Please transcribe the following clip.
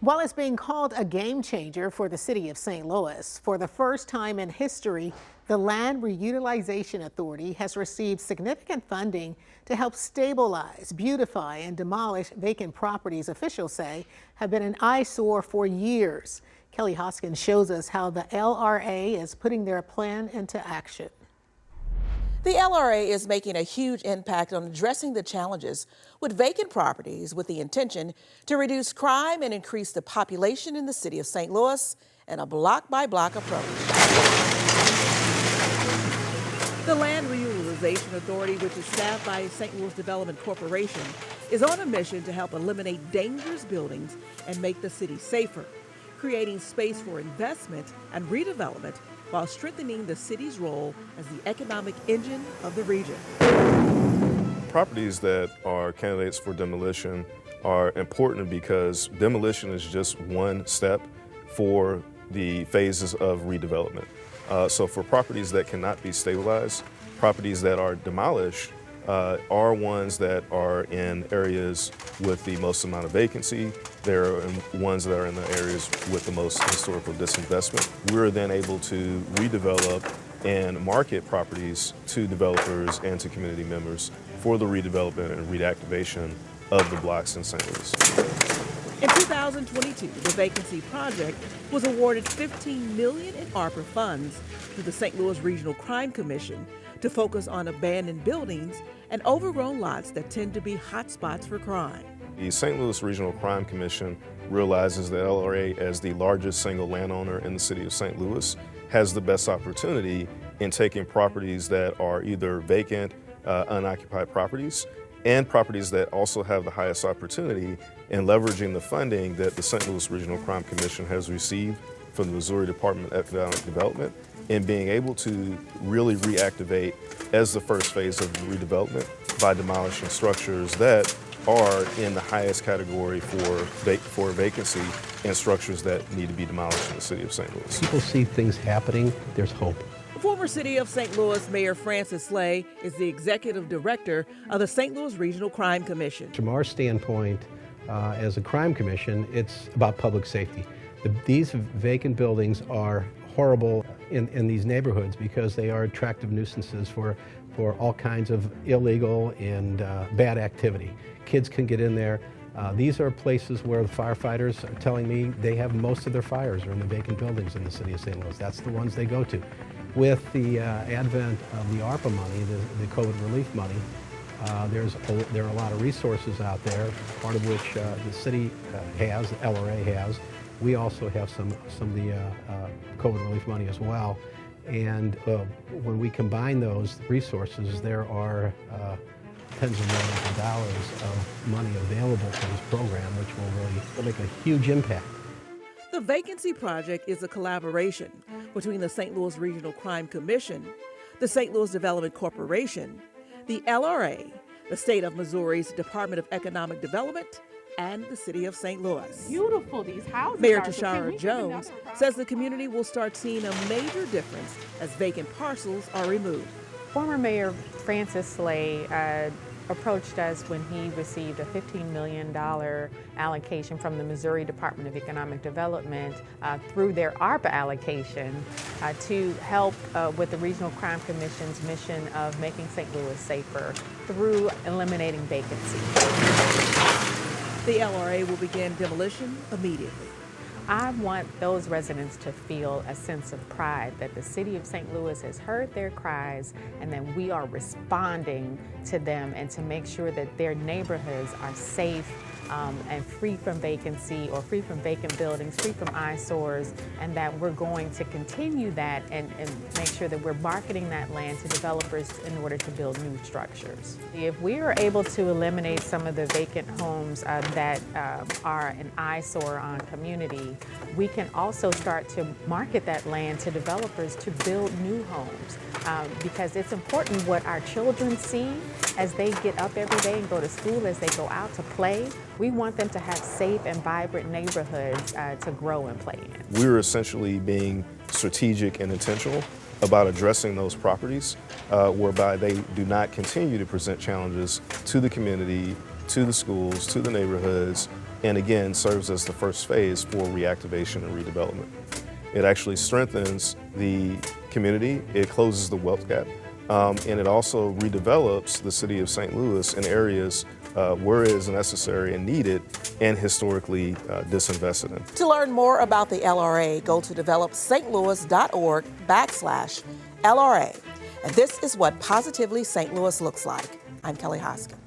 While it's being called a game changer for the city of St. Louis, for the first time in history, the Land Reutilization Authority has received significant funding to help stabilize, beautify, and demolish vacant properties officials say have been an eyesore for years. Kelly Hoskins shows us how the LRA is putting their plan into action. The LRA is making a huge impact on addressing the challenges with vacant properties with the intention to reduce crime and increase the population in the city of St. Louis in a block-by-block approach. The Land Reutilization Authority, which is staffed by St. Louis Development Corporation, is on a mission to help eliminate dangerous buildings and make the city safer, creating space for investment and redevelopment while strengthening the city's role as the economic engine of the region. Properties that are candidates for demolition are important because demolition is just one step for the phases of redevelopment. So for properties that cannot be stabilized, properties that are demolished are ones that are in areas with the most amount of vacancy. They're ones that are in the areas with the most historical disinvestment. We're then able to redevelop and market properties to developers and to community members for the redevelopment and reactivation of the blocks in St. Louis. In 2022, the Vacancy Project was awarded $15 million in ARPA funds to the St. Louis Regional Crime Commission to focus on abandoned buildings and overgrown lots that tend to be hotspots for crime. The St. Louis Regional Crime Commission realizes that LRA, as the largest single landowner in the city of St. Louis, has the best opportunity in taking properties that are either vacant, unoccupied properties, and properties that also have the highest opportunity in leveraging the funding that the St. Louis Regional Crime Commission has received from the Missouri Department of Economic Development, and being able to really reactivate as the first phase of redevelopment by demolishing structures that are in the highest category for vacancy and structures that need to be demolished in the city of St. Louis. People see things happening, there's hope. Former City of St. Louis Mayor Francis Slay is the executive director of the St. Louis Regional Crime Commission. From our standpoint, as a crime commission, it's about public safety. These vacant buildings are horrible in these neighborhoods because they are attractive nuisances for all kinds of illegal and bad activity. Kids can get in there. These are places where the firefighters are telling me they have most of their fires are in the vacant buildings in the city of St. Louis. That's the ones they go to. With the advent of the ARPA money, the COVID relief money, there are a lot of resources out there, part of which the city has, the LRA has. We also have some of the COVID relief money as well. And when we combine those resources, there are tens of millions of dollars of money available for this program, which will make a huge impact. The Vacancy Project is a collaboration between the St. Louis Regional Crime Commission, the St. Louis Development Corporation, the LRA, the state of Missouri's Department of Economic Development, and the city of St. Louis. Beautiful these houses Mayor are. Tashara Jones says the community will start seeing a major difference as vacant parcels are removed. Former Mayor Francis Slay approached us when he received a $15 million allocation from the Missouri Department of Economic Development through their ARPA allocation to help with the Regional Crime Commission's mission of making St. Louis safer through eliminating vacancy. The LRA will begin demolition immediately. I want those residents to feel a sense of pride that the city of St. Louis has heard their cries and that we are responding to them, and to make sure that their neighborhoods are safe and free from vacancy or free from vacant buildings, free from eyesores, and that we're going to continue that and make sure that we're marketing that land to developers in order to build new structures. If we are able to eliminate some of the vacant homes that are an eyesore on community, we can also start to market that land to developers to build new homes. Because it's important what our children see as they get up every day and go to school, as they go out to play. We want them to have safe and vibrant neighborhoods to grow and play in. We're essentially being strategic and intentional about addressing those properties whereby they do not continue to present challenges to the community, to the schools, to the neighborhoods, and again serves as the first phase for reactivation and redevelopment. It actually strengthens the community, it closes the wealth gap, and it also redevelops the city of St. Louis in areas where it is necessary and needed and historically disinvested in. To learn more about the LRA, go to developstlouis.org/LRA. And this is what Positively St. Louis looks like. I'm Kelly Hoskins.